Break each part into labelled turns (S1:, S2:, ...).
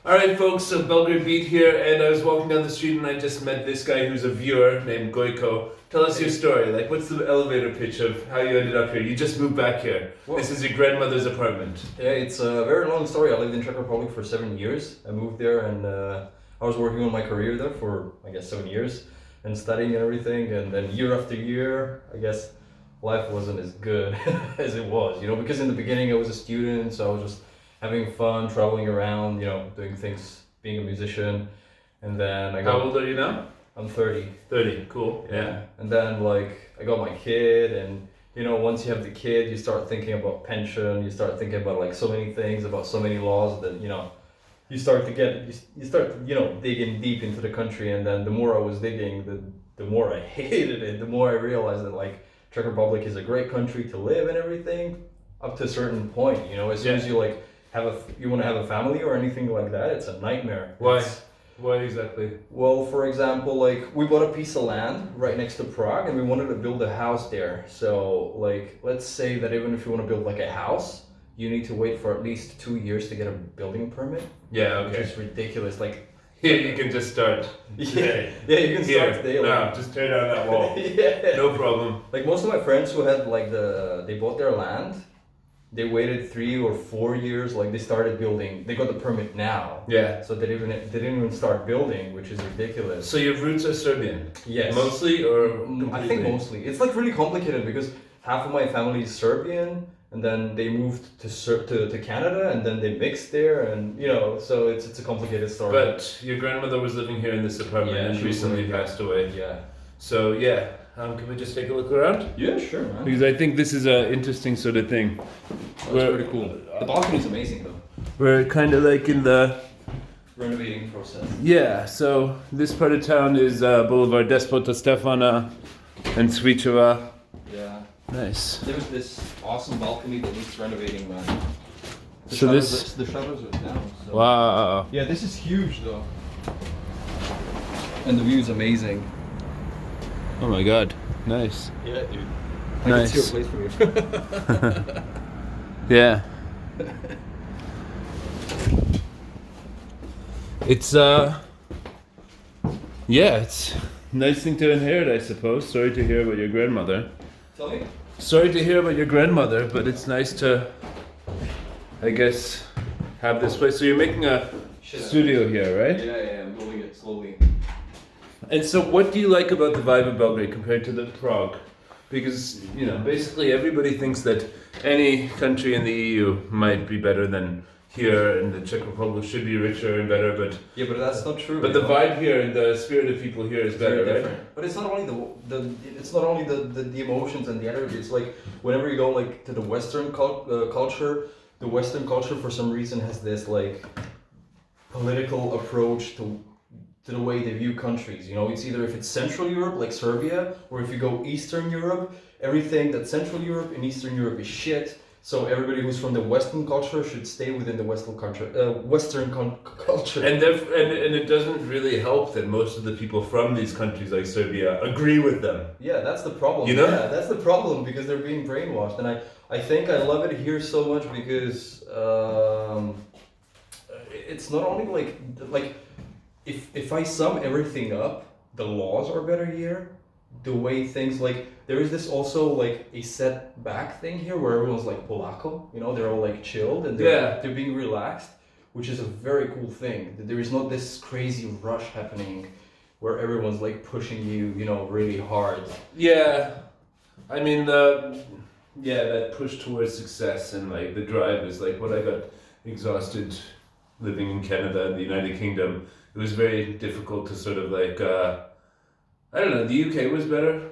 S1: Alright folks, so Belgrade Beat here, and I was walking down the street and I just met this guy who's a viewer named Gojko. Tell us your story, like what's the elevator pitch of how you ended up here? You just moved back here.
S2: Well,
S1: This is your grandmother's apartment.
S2: yeah, it's a very long story. I lived in Czech Republic for 7 years. I moved there and I was working on my career there for, I guess, 7 years and studying and everything. And then year after year, I guess life wasn't as good as it was, because in the beginning I was a student, so I was just having fun, traveling around, doing things, being a musician. And then
S1: How old are you now?
S2: I'm 30.
S1: 30, cool.
S2: Yeah. And then I got my kid, and once you have the kid, you start thinking about pension, you start thinking about so many things, about so many laws that you start digging deep into the country. And then the more I was digging, the more I hated it, the more I realized that Czech Republic is a great country to live and everything up to a certain point. As soon as you you want to have a family or anything like that, it's a nightmare.
S1: Why? Why exactly?
S2: Well, for example, we bought a piece of land right next to Prague and we wanted to build a house there. So let's say that even if you want to build a house, you need to wait for at least 2 years to get a building permit.
S1: Yeah, okay.
S2: Which is ridiculous.
S1: Here you can just start.
S2: Yeah, you can start today.
S1: No, just tear down that wall.
S2: Yeah.
S1: No problem.
S2: Most of my friends who had they bought their land, they waited 3 or 4 years, they started building, they got the permit now.
S1: Yeah.
S2: So they didn't even start building, which is ridiculous.
S1: So your roots are Serbian?
S2: Yes.
S1: Mostly or completely?
S2: I think mostly. It's really complicated because half of my family is Serbian, and then they moved to Canada, and then they mixed there, and so it's a complicated story.
S1: But your grandmother was living here in this apartment and recently passed away.
S2: Yeah.
S1: So yeah, can we just take a look around?
S2: Yeah, sure, man.
S1: Because I think this is an interesting sort of thing.
S2: That's pretty cool. The balcony is amazing though.
S1: We're kind of in the
S2: renovating process.
S1: Yeah, so this part of town is Boulevard Despota Stefana and Svichova.
S2: Yeah.
S1: Nice.
S2: There's this awesome balcony that needs renovating, man. The shutters are down. So.
S1: Wow.
S2: Yeah, this is huge though. And the view is amazing.
S1: Oh my god, nice.
S2: Yeah, dude. I
S1: Nice.
S2: can see a place for you.
S1: Yeah. It's it's a nice thing to inherit, I suppose. Sorry to hear about your grandmother.
S2: Tell me.
S1: Sorry to hear about your grandmother, but it's nice to, I guess, have this place. So you're making a studio here, right?
S2: Yeah, I'm building it slowly.
S1: And so what do you like about the vibe of Belgrade compared to the Prague? Because, basically everybody thinks that any country in the EU might be better than here, and the Czech Republic should be richer and better, but...
S2: Yeah, but that's not true.
S1: But the vibe here and the spirit of people here is better, right?
S2: But it's not only the emotions and the energy. It's whenever you go to the Western culture, the Western culture for some reason has this political approach to the way they view countries. It's either if it's Central Europe, like Serbia, or if you go Eastern Europe, everything that's Central Europe and Eastern Europe is shit. So everybody who's from the Western culture should stay within the Western culture.
S1: And it doesn't really help that most of the people from these countries like Serbia agree with them.
S2: Yeah, that's the problem.
S1: Yeah,
S2: that's the problem because they're being brainwashed. And I think I love it here so much because it's not only if I sum everything up, the laws are better here. The way things there is this also a set back thing here where everyone's Polacco, they're all chilled and they're being relaxed, which is a very cool thing. That there is not this crazy rush happening where everyone's pushing you, really hard.
S1: Yeah, I mean that push towards success and the drive is what I got exhausted living in Canada and the United Kingdom. It was very difficult to sort of I don't know, the UK was better.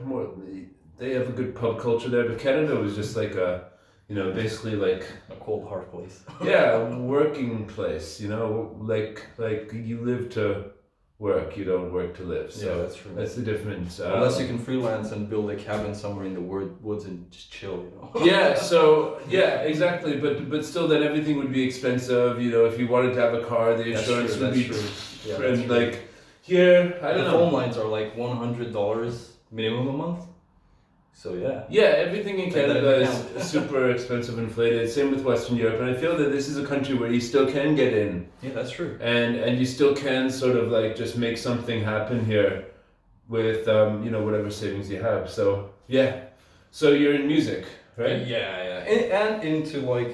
S1: They have a good pub culture there, but Canada was just basically
S2: a cold hard place.
S1: Yeah, a working place, you live to work, you don't work to live. So
S2: yeah, that's true.
S1: That's the difference.
S2: Unless you can freelance and build a cabin somewhere in the woods and just chill,
S1: Yeah, exactly. But still, then everything would be expensive. If you wanted to have a car, the insurance would be.
S2: Yeah,
S1: and here, I don't know.
S2: The phone lines are $100 minimum a month. So yeah.
S1: Yeah, everything in
S2: Take that
S1: Canada
S2: into
S1: is
S2: account.
S1: super expensive, inflated. Same with Western Europe, and I feel that this is a country where you still can get in,
S2: Yeah, that's true.
S1: and you still can sort of like just make something happen here with whatever savings you have. So yeah, so you're in music, right?
S2: Yeah. And into like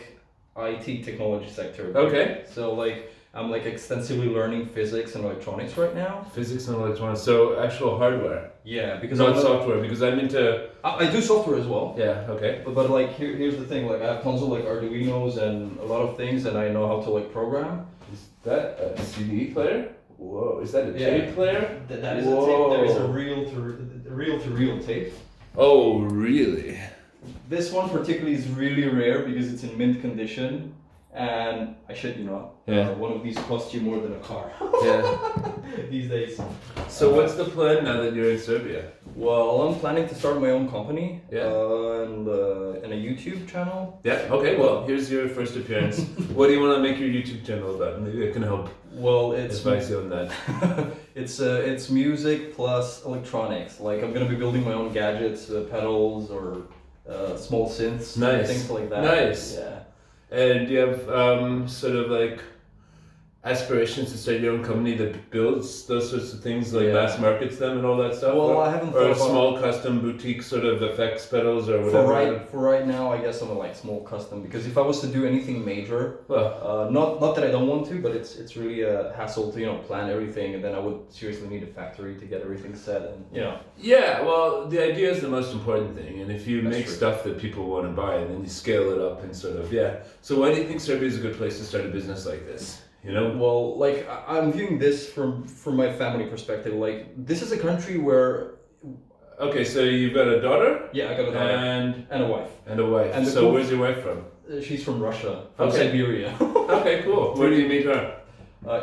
S2: IT technology sector.
S1: Okay.
S2: So like I'm like extensively learning physics and electronics right now.
S1: Physics and electronics, so actual hardware,
S2: Yeah, because
S1: not software. Because I'm into
S2: I do software as well.
S1: yeah. Okay.
S2: But like here's the thing, like I have tons of like Arduinos and a lot of things, and I know how to like program.
S1: Is that a CD player? Whoa, is that a
S2: Yeah.
S1: tape player?
S2: That is a
S1: Whoa.
S2: tape. There is a reel to reel tape.
S1: Oh, really?
S2: This one particularly is really rare because it's in mint condition, and I shit you not.
S1: Yeah.
S2: One of these costs you more than a car
S1: Yeah.
S2: these days.
S1: So what's the plan now that you're in Serbia?
S2: Well, I'm planning to start my own company.
S1: Yeah.
S2: And a YouTube channel.
S1: Yeah. Okay. Well, here's your first appearance. What do you want to make your YouTube channel about? Maybe I can help
S2: Well, it's
S1: advise you on that.
S2: it's music plus electronics. Like I'm gonna be building my own gadgets, pedals or small synths,
S1: Nice.
S2: things like that.
S1: Nice.
S2: Yeah.
S1: And do you have sort of like aspirations to start your own company that builds those sorts of things, like
S2: Yeah.
S1: mass markets them and all that stuff?
S2: Well,
S1: or,
S2: I haven't
S1: or
S2: thought
S1: a
S2: about-
S1: small custom boutique sort of effects pedals or
S2: For
S1: whatever.
S2: right now, I guess I'm a like small custom because if I was to do anything major,
S1: Well,
S2: not that I don't want to, but it's really a hassle to plan everything, and then I would seriously need a factory to get everything set, and
S1: yeah. Well, the idea is the most important thing, and if you
S2: That's
S1: make
S2: true.
S1: stuff that people want to buy, then you scale it up and sort of So why do you think Serbia is a good place to start a business like this? You know?
S2: Well, like I'm viewing this from my family perspective. Like this is a country where
S1: Okay, so you've got a daughter
S2: I got a daughter and a wife.
S1: and a wife.
S2: And the
S1: So
S2: cool-
S1: where's your wife from?
S2: She's from Russia, from
S1: Okay.
S2: Siberia,
S1: Okay, cool. Where do you meet her?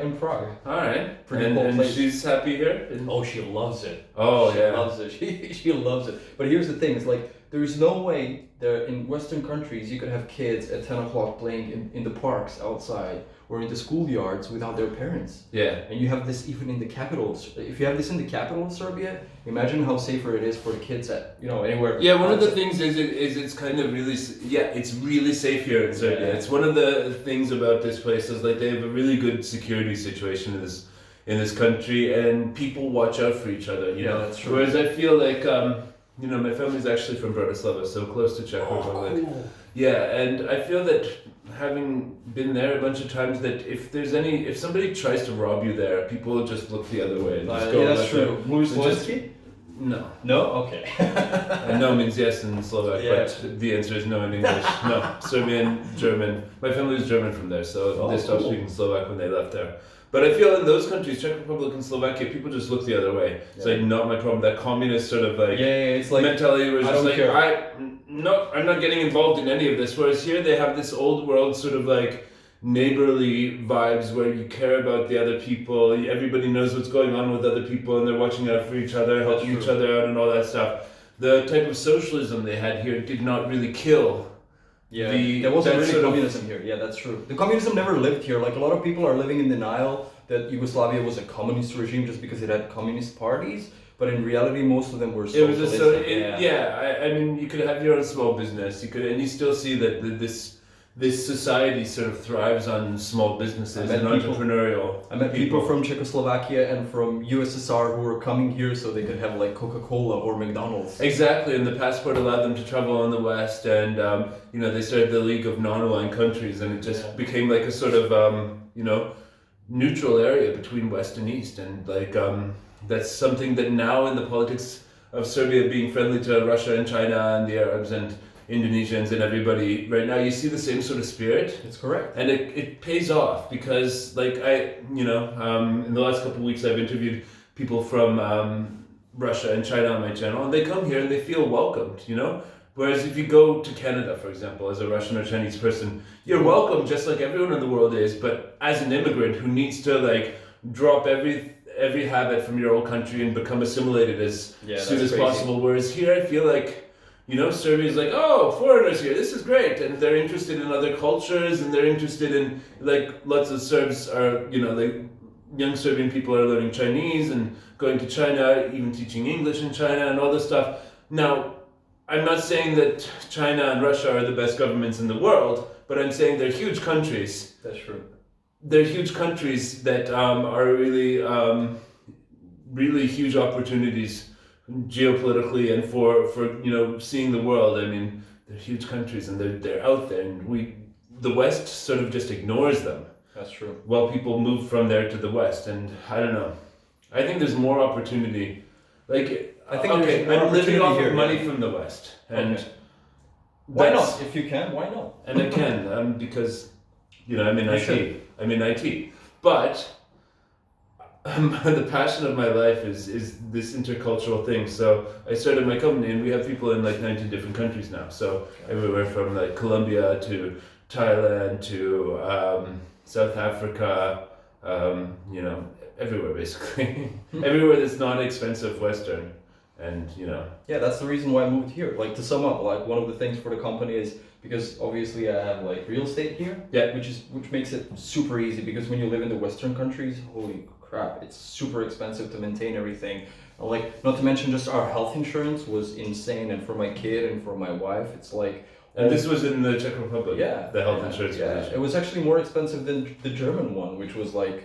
S2: in Prague.
S1: All right.
S2: Pretty
S1: and
S2: cool
S1: and
S2: place.
S1: she's happy here?
S2: Oh, she loves it.
S1: Oh,
S2: she
S1: yeah.
S2: loves it. She loves it. But here's the thing: it's like there is no way there in Western countries you could have kids at 10 o'clock playing in the parks outside or in the schoolyards without their parents.
S1: Yeah.
S2: And you have this even in the capital. If you have this in the capital of Serbia, imagine how safer it is for the kids at anywhere.
S1: Yeah, one of the
S2: outside.
S1: things is it's kind of really it's really safe here in Serbia.
S2: Yeah.
S1: It's one of the things about this place is like they have a really good security situation in this country, and people watch out for each other. You
S2: Yeah,
S1: know,
S2: that's true.
S1: Whereas I feel like my family's actually from Bratislava, so close to Czech Republic.
S2: cool.
S1: Yeah, and I feel that having been there a bunch of times, that if somebody tries to rob you there, people just look the other way. And just go
S2: Yeah, that's
S1: about
S2: true.
S1: their-
S2: Louis
S1: It's just-
S2: Lewinsky?
S1: No.
S2: No? Okay.
S1: And no means yes in Slovak,
S2: Yeah.
S1: but the answer is no in English. No, Serbian, German. My family was German from there, so
S2: Oh,
S1: they stopped
S2: cool.
S1: speaking Slovak when they left there. But I feel in those countries, Czech Republic and Slovakia, people just look the other way. It's
S2: Yeah.
S1: like not my problem. That communist sort of like
S2: it's like
S1: mentality was
S2: I
S1: just
S2: don't
S1: like
S2: care.
S1: I'm not getting involved in any of this. Whereas here they have this old world sort of like neighborly vibes where you care about the other people. Everybody knows what's going on with other people, and they're watching out for each other,
S2: That's
S1: helping each
S2: true.
S1: other out, and all that stuff. The type of socialism they had here did not really kill.
S2: Yeah,
S1: The-
S2: there wasn't
S1: that
S2: really
S1: sort of-
S2: communism here. Yeah, that's true. The communism never lived here. Like a lot of people are living in denial that Yugoslavia was a communist regime just because it had communist parties. But in reality, most of them were
S1: It was
S2: socialistic.
S1: I mean, you could have your own small business. And you still see that this society sort of thrives on small businesses
S2: I
S1: and
S2: met people-
S1: entrepreneurial.
S2: I met people from Czechoslovakia and from USSR who were coming here so they could have like Coca-Cola or McDonald's.
S1: Exactly, and the passport allowed them to travel in the West, and they started the League of Non-Aligned Countries, and it just
S2: Yeah.
S1: became like a sort of neutral area between West and East, and that's something that now in the politics of Serbia being friendly to Russia and China and the Arabs and Indonesians and everybody right now, you see the same sort of spirit.
S2: It's correct.
S1: And it pays off because, like, in the last couple of weeks, I've interviewed people from Russia and China on my channel, and they come here and they feel welcomed, Whereas if you go to Canada, for example, as a Russian or Chinese person, you're welcome just like everyone in the world is, but as an immigrant who needs to, like, drop every habit from your old country and become assimilated as soon
S2: that's
S1: as
S2: crazy.
S1: possible. Whereas here, I feel like, Serbia's like, oh, foreigners here, this is great. And they're interested in other cultures, and they're interested in, like, lots of Serbs are, like, young Serbian people are learning Chinese and going to China, even teaching English in China and all this stuff. Now, I'm not saying that China and Russia are the best governments in the world, but I'm saying they're huge countries.
S2: That's true.
S1: They're huge countries that are really huge opportunities geopolitically and for seeing the world. I mean, they're huge countries and they're out there, and the West sort of just ignores them.
S2: That's true.
S1: While people move from there to the West, and I don't know. I think there's more opportunity. Like,
S2: I think
S1: okay,
S2: there's more
S1: I'm living off
S2: opportunity
S1: of
S2: here,
S1: money
S2: yeah.
S1: from the West, and
S2: Okay. Why
S1: that's-
S2: not? If you can, why not?
S1: And I can, because I'm in
S2: You
S1: IT.
S2: should.
S1: I'm in IT, but the passion of my life is this intercultural thing. So I started my company, and we have people in like 19 different countries now. So everywhere from like Colombia to Thailand to South Africa, everywhere basically. Everywhere that's not expensive Western, and
S2: Yeah, that's the reason why I moved here. Like, to sum up, like, one of the things for the company is because obviously I have like real estate here,
S1: Yeah.
S2: which makes it super easy, because when you live in the Western countries, holy crap, it's super expensive to maintain everything. Like, not to mention just our health insurance was insane, and for my kid and for my wife, it's like.
S1: And this was in the Czech Republic.
S2: Yeah,
S1: The health insurance.
S2: Yeah,
S1: position.
S2: it was actually more expensive than the German one, which was like,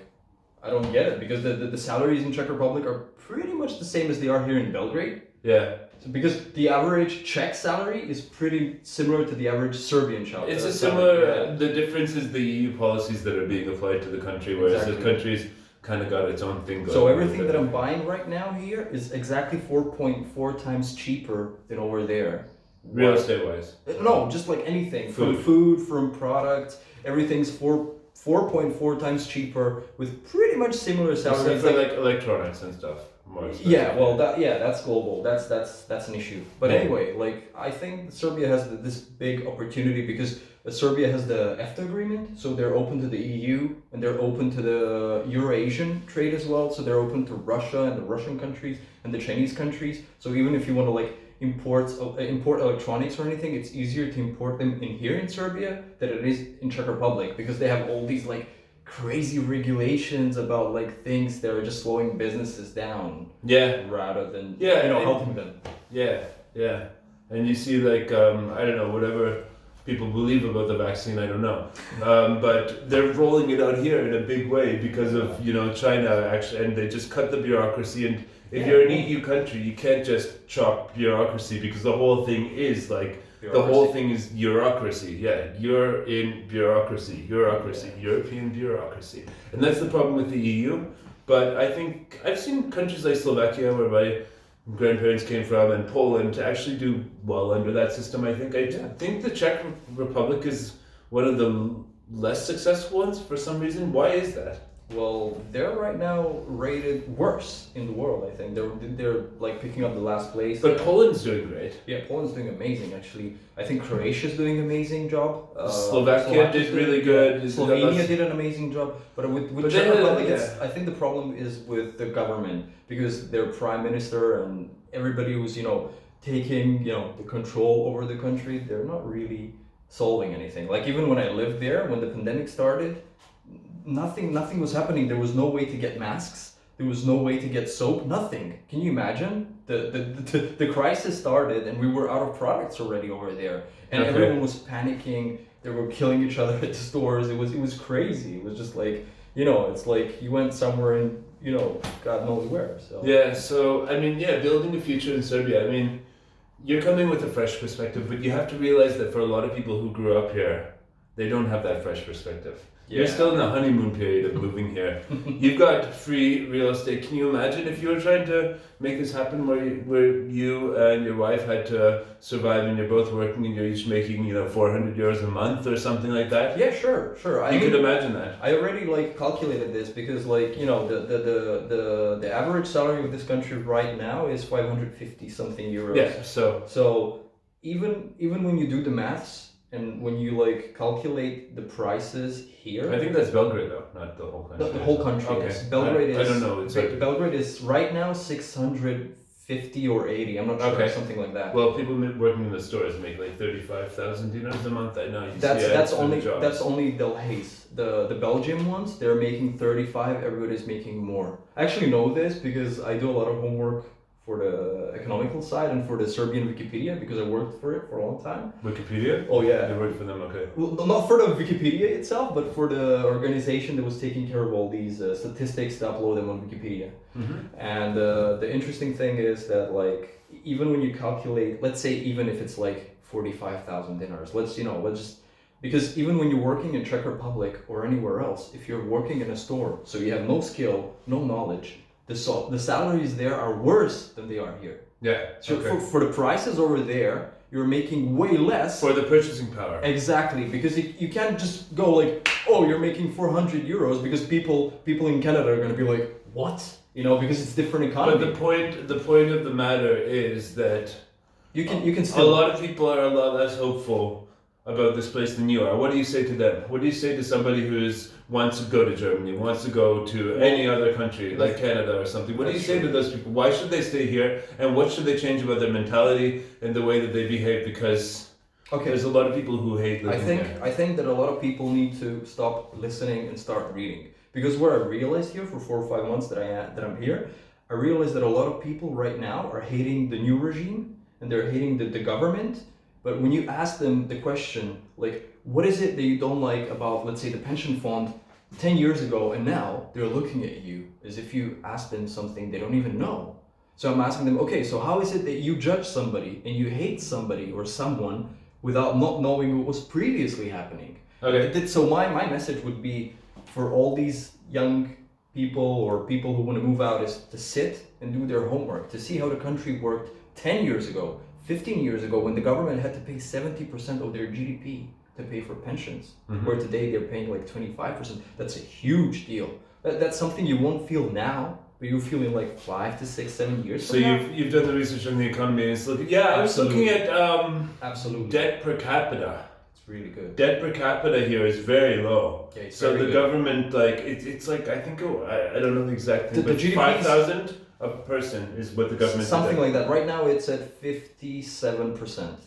S2: I don't get it, because the salaries in Czech Republic are pretty much the same as they are here in Belgrade.
S1: Yeah.
S2: So because the average Czech salary is pretty similar to the average Serbian salary.
S1: It's a similar. The difference is the EU policies that are being applied to the country, whereas
S2: Exactly.
S1: the country's kind of got its own thing going.
S2: So
S1: on
S2: everything
S1: with
S2: that
S1: it.
S2: I'm buying right now here is exactly 4.4 times cheaper than over there.
S1: Real estate wise.
S2: No, just like anything. From food, from products, everything's 4.4 times cheaper with pretty much similar salaries.
S1: Except for like electronics and stuff. More expensive.
S2: Yeah, well, that's global. That's an issue. But
S1: Yeah.
S2: anyway, like, I think Serbia has this big opportunity because Serbia has the EFTA agreement, so they're open to the EU and they're open to the Eurasian trade as well. So they're open to Russia and the Russian countries and the Chinese countries. So even if you want to like import electronics or anything, it's easier to import them in here in Serbia than it is in Czech Republic, because they have all these like crazy regulations about like things that are just slowing businesses down.
S1: Yeah.
S2: Rather than
S1: Yeah,
S2: helping them.
S1: Yeah. And you see like I don't know, whatever people believe about the vaccine, I don't know. But they're rolling it out here in a big way because of China actually, and they just cut the bureaucracy. And if you're an EU country, you can't just chop bureaucracy, because the whole thing is like. The whole thing is bureaucracy. Yeah, you're in bureaucracy, European bureaucracy. And that's the problem with the EU. But I think I've seen countries like Slovakia, where my grandparents came from, and Poland to actually do well under that system. I think the Czech Republic is one of the less successful ones for some reason. Why is that?
S2: Well, they're right now rated worse in the world. I think they're like picking up the last place.
S1: But Poland's doing great.
S2: Yeah, Poland's doing amazing actually. I think Croatia's doing an amazing job.
S1: Slovakia did really good.
S2: Slovenia did an amazing job. But with
S1: But
S2: Czech
S1: they had-
S2: Republic,
S1: yeah.
S2: I think the problem is with the government, because their prime minister and everybody who's taking the control over the country, they're not really solving anything. Like, even when I lived there, when the pandemic started, nothing was happening. There was no way to get masks. There was no way to get soap. Nothing. Can you imagine? The crisis started and we were out of products already over there, and
S1: Okay.
S2: everyone was panicking. They were killing each other at the stores. It was crazy. It was just like it's like you went somewhere and God knows where. So
S1: Yeah. So I mean, building a future in Serbia. I mean, you're coming with a fresh perspective, but you have to realize that for a lot of people who grew up here, they don't have that fresh perspective. You're still in the honeymoon period of moving here. You've got free real estate. Can you imagine if you were trying to make this happen, where you and your wife had to survive, and you're both working, and you're each making 400 euros a month or something like that?
S2: Yeah, sure.
S1: You could imagine that.
S2: I already calculated this, because the average salary of this country right now is 550 something euros.
S1: Yeah.
S2: So even when you do the maths and when you calculate the prices here,
S1: I think that's Belgrade though, not the whole country.
S2: the whole country.
S1: Okay.
S2: Yes. Belgrade
S1: I
S2: is.
S1: don't know.
S2: Belgrade is right now 650 or 80. I'm not sure.
S1: Okay.
S2: Something like that.
S1: Well, people working in the stores make like 35,000 dinars a month. I know.
S2: That's only Del Hayes. The Belgian ones, they're making 35. Everybody's making more. I actually know this because I do a lot of homework for the economical side and for the Serbian Wikipedia because I worked for it for a long time.
S1: Wikipedia?
S2: Oh yeah.
S1: You worked for them, okay.
S2: Well, not for the Wikipedia itself, but for the organization that was taking care of all these statistics to upload them on Wikipedia.
S1: Mm-hmm.
S2: And the interesting thing is that like even when you calculate, let's say even if it's like 45,000 dinars, let's just because even when you're working in Czech Republic or anywhere else, if you're working in a store, so you have no skill, no knowledge, the salaries there are worse than they are here.
S1: Yeah.
S2: So
S1: okay.
S2: for the prices over there, you're making way less.
S1: For the purchasing power.
S2: Exactly, because you can't just go like, oh, you're making 400 euros because people in Canada are going to be like, what? Because it's different economy.
S1: But the point of the matter is that
S2: you can still.
S1: A lot of people are a lot less hopeful about this place than you are. What do you say to them? What do you say to somebody who wants to go to Germany, wants to go to any other country like Canada or something? What do you say to those people? Why should they stay here? And what should they change about their mentality and the way that they behave? Because there's a lot of people who hate living here.
S2: I think that a lot of people need to stop listening and start reading. Because what I realized here for 4 or 5 months that I'm here, I realized that a lot of people right now are hating the new regime and they're hating the government. But when you ask them the question, like, what is it that you don't like about, let's say, the pension fund 10 years ago and now, they're looking at you as if you ask them something they don't even know. So I'm asking them, okay, so how is it that you judge somebody and you hate somebody or someone without not knowing what was previously happening?
S1: Okay.
S2: So my message would be for all these young people or people who want to move out is to sit and do their homework, to see how the country worked 10 years ago. 15 years ago, when the government had to pay 70% of their GDP to pay for pensions, where today they're paying like 25%, that's a huge deal. That's something you won't feel now, but you'll feel in like 5 to 6, 7 years.
S1: So you've done the research on the economy and it's looking. Yeah, I was looking at
S2: absolutely
S1: debt per capita.
S2: It's really good.
S1: Debt per capita here is very low.
S2: Yeah,
S1: so the
S2: good.
S1: Government it's like I think I don't know the exact thing, but
S2: GDP
S1: 5,000 a person is what the government.
S2: Something like that. Right now it's at 57%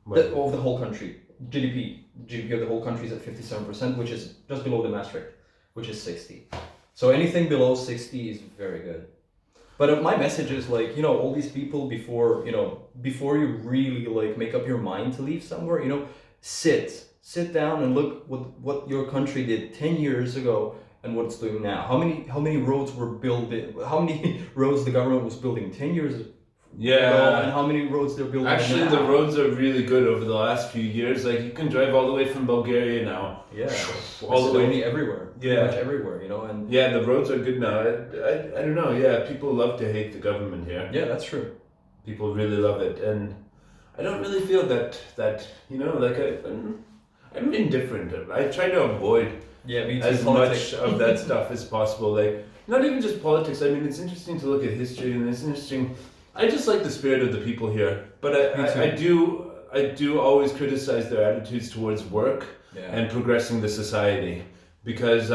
S2: of the whole country. GDP of the whole country is at 57%, which is just below the Maastricht, which is 60. So anything below 60 is very good. But my message is like, all these people before you really like make up your mind to leave somewhere, sit down and look what your country did 10 years ago and what it's doing now. How many roads were built? How many roads the government was building 10 years ago?
S1: Yeah.
S2: And how many roads they're building
S1: Actually,
S2: now?
S1: the roads are really good over the last few years. Like you can drive all the way from Bulgaria now.
S2: Yeah.
S1: All the way
S2: everywhere.
S1: Yeah.
S2: Pretty much everywhere, and
S1: yeah, the roads are good now. I don't know. Yeah, people love to hate the government here.
S2: yeah, that's true.
S1: People really love it, and I don't really feel that like I'm indifferent. I try to avoid as much of that stuff as possible. Like not even just politics. I mean, it's interesting to look at history, and it's interesting. I just like the spirit of the people here, but I do always criticize their attitudes towards work and progressing the society, because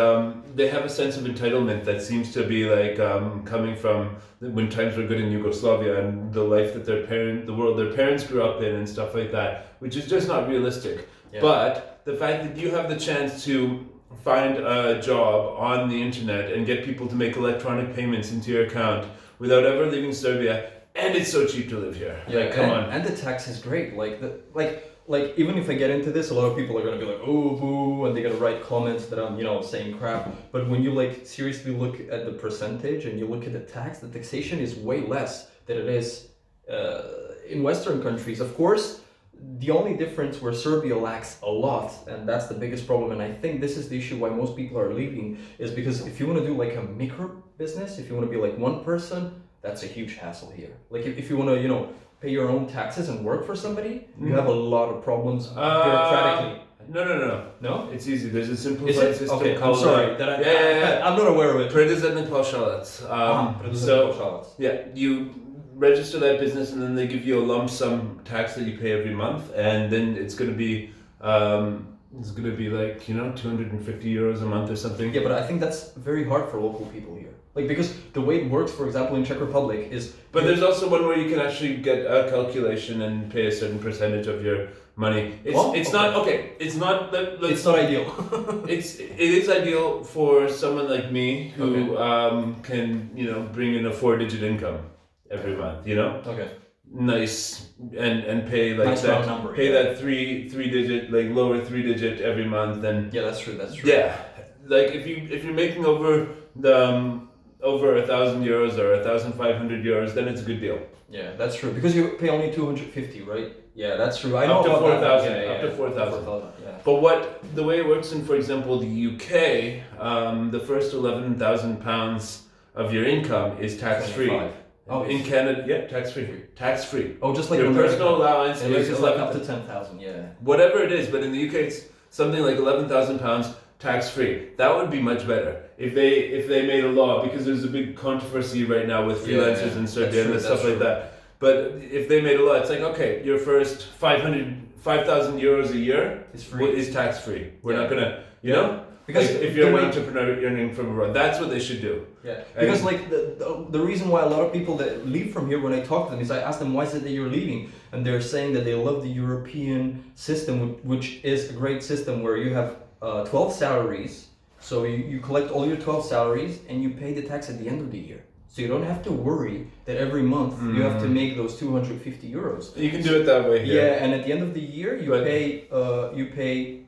S1: they have a sense of entitlement that seems to be like coming from when times were good in Yugoslavia and the life that the world their parents grew up in and stuff like that, which is just not realistic. Yeah. But the fact that you have the chance to find a job on the internet and get people to make electronic payments into your account without ever leaving Serbia, and it's so cheap to live here.
S2: Yeah,
S1: like, come on.
S2: And the tax is great. Like even if I get into this, a lot of people are gonna be like, oh boo, and they're gonna write comments that I'm saying crap. But when you like seriously look at the percentage and you look at the taxation is way less than it is in Western countries. Of course, the only difference where Serbia lacks a lot, and that's the biggest problem, and I think this is the issue why most people are leaving, is because if you want to do like a micro business, if you want to be like one person, that's a huge hassle here. Like if you want to, pay your own taxes and work for somebody, you have a lot of problems bureaucratically.
S1: No. It's easy. There's a simplified system
S2: okay,
S1: called.
S2: I'm sorry. I'm not aware of it.
S1: Predizadne paušalac. You register that business and then they give you a lump sum tax that you pay every month, and then it's going to be like 250 euros a month or something.
S2: Yeah, but I think that's very hard for local people here. Like because the way it works, for example, in Czech Republic is.
S1: But there's also one where you can actually get a calculation and pay a certain percentage of your money. It's not
S2: ideal.
S1: it is ideal for someone like me who can bring in a 4-digit income. every month. You know,
S2: Okay.
S1: nice and pay like
S2: Nice
S1: that.
S2: round number.
S1: Pay
S2: Yeah.
S1: that three digit, like lower 3 digit every month, and
S2: Yeah, that's true. That's true.
S1: yeah, like if you're making over over 1,000 euros or 1,500 euros, then it's a good deal.
S2: Yeah, that's true. Because you pay only 250, right? Yeah, that's true. I know
S1: Up to
S2: about
S1: 4,000.
S2: that. Yeah,
S1: Up to 4,000.
S2: Yeah.
S1: But the way it works in, for example, the UK, the first £11,000 of your income is tax free.
S2: 25. Oh,
S1: In Canada, yeah, tax free. Tax free.
S2: Oh, just like
S1: Your
S2: in America.
S1: personal allowance
S2: In
S1: is
S2: America, it's like
S1: 11,
S2: up to 10,000. Yeah.
S1: whatever it is, but in the UK it's something like £11,000 tax free. That would be much better if they made a law, because there's a big controversy right now with freelancers and Serbia and stuff like that. But if they made a law, it's like, okay, your first 5,000 euros a year
S2: It's free.
S1: is tax free. We're not gonna, you know.
S2: Because
S1: Like, if you're an entrepreneur earning from abroad, that's what they should do.
S2: Yeah, because like the reason why a lot of people that leave from here, when I talk to them, is I ask them why is it that you're leaving, and they're saying that they love the European system, which is a great system where you have 12 salaries, so you collect all your 12 salaries and you pay the tax at the end of the year. So you don't have to worry that every month you have to make those 250 euros.
S1: You can do it that way here.
S2: Yeah, and at the end of the year you pay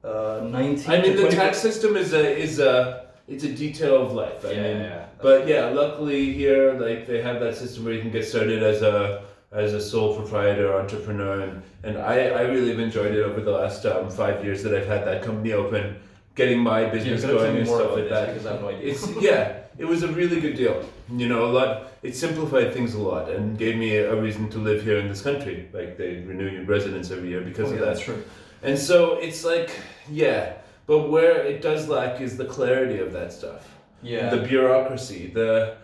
S2: 19.
S1: I mean,
S2: to
S1: the
S2: 20%.
S1: tax system is a detail of life. I mean,
S2: Yeah.
S1: but yeah, luckily here, like they have that system where you can get started as a sole proprietor entrepreneur, and I really have enjoyed it over the last 5 years that I've had that company open, getting my business going and stuff like that.
S2: Because I have no idea.
S1: It was a really good deal. You know, it simplified things a lot and gave me a reason to live here in this country. Like they renew your residence every year because of that.
S2: That's true.
S1: And so it's like, yeah, but where it does lack is the clarity of that stuff.
S2: Yeah.
S1: The bureaucracy, the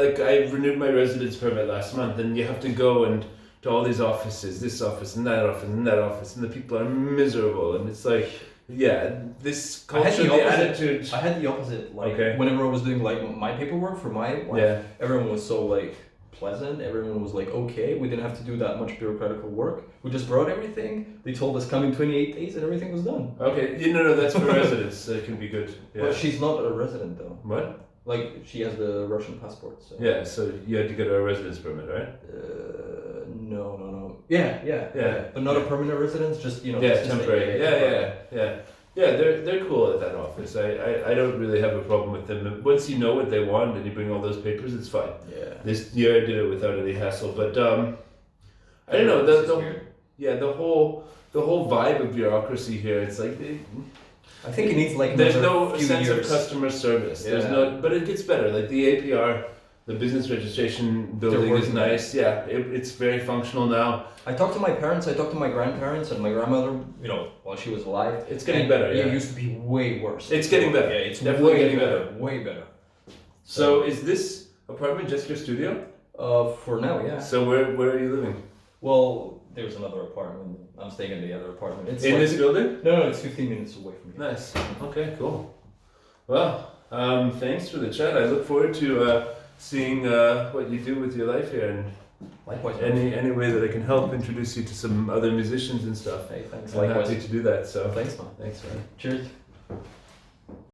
S1: like I renewed my residence permit last month, and you have to go and to all these offices, this office and that office and that office, and the people are miserable, and it's like, yeah, this culture, the attitude.
S2: I had the opposite. Like
S1: Okay.
S2: whenever I was doing like my paperwork for my wife, everyone was so like pleasant. Everyone was like, okay, we didn't have to do that much bureaucratic work. We just brought everything. They told us come in 28 days, and everything was done.
S1: Okay, no, that's for residents. It can be good. Yeah.
S2: Well, she's not a resident though.
S1: What?
S2: Like she has the Russian passport. So.
S1: Yeah, so you had to get a residence permit, right?
S2: No. Yeah. But not a permanent residence, just
S1: Yeah,
S2: just
S1: temporary. Yeah, they're cool at that office. I don't really have a problem with them. Once you know what they want and you bring all those papers, it's fine.
S2: Yeah.
S1: This year I did it without any hassle, but I don't know the whole vibe of bureaucracy here. It's like
S2: I think it needs like
S1: there's
S2: another
S1: no
S2: few
S1: sense
S2: years.
S1: of customer service. There's
S2: Yeah.
S1: but it gets better. Like the APR, the business registration building is
S2: working on it.
S1: nice. Yeah, it's very functional now.
S2: I talked to my parents, I talked to my grandparents, and my grandmother, while she was alive.
S1: It's getting better. Yeah,
S2: it used to be way worse.
S1: It's getting better.
S2: Yeah, it's
S1: definitely
S2: way
S1: getting
S2: better.
S1: better.
S2: Way better.
S1: So is this apartment just your studio?
S2: For now, yeah.
S1: So where are you living?
S2: Well, there's another apartment. I'm staying in the other apartment. It's
S1: In
S2: like,
S1: this building?
S2: No, it's 15 minutes away from here.
S1: Nice. Okay, cool. Well, thanks for the chat. I look forward to seeing what you do with your life here, and
S2: Likewise.
S1: any way that I can help introduce you to some other musicians and stuff.
S2: Hey, thanks.
S1: I'm
S2: Likewise.
S1: happy to do that. So
S2: Thanks, man.
S1: thanks, man.
S2: Cheers.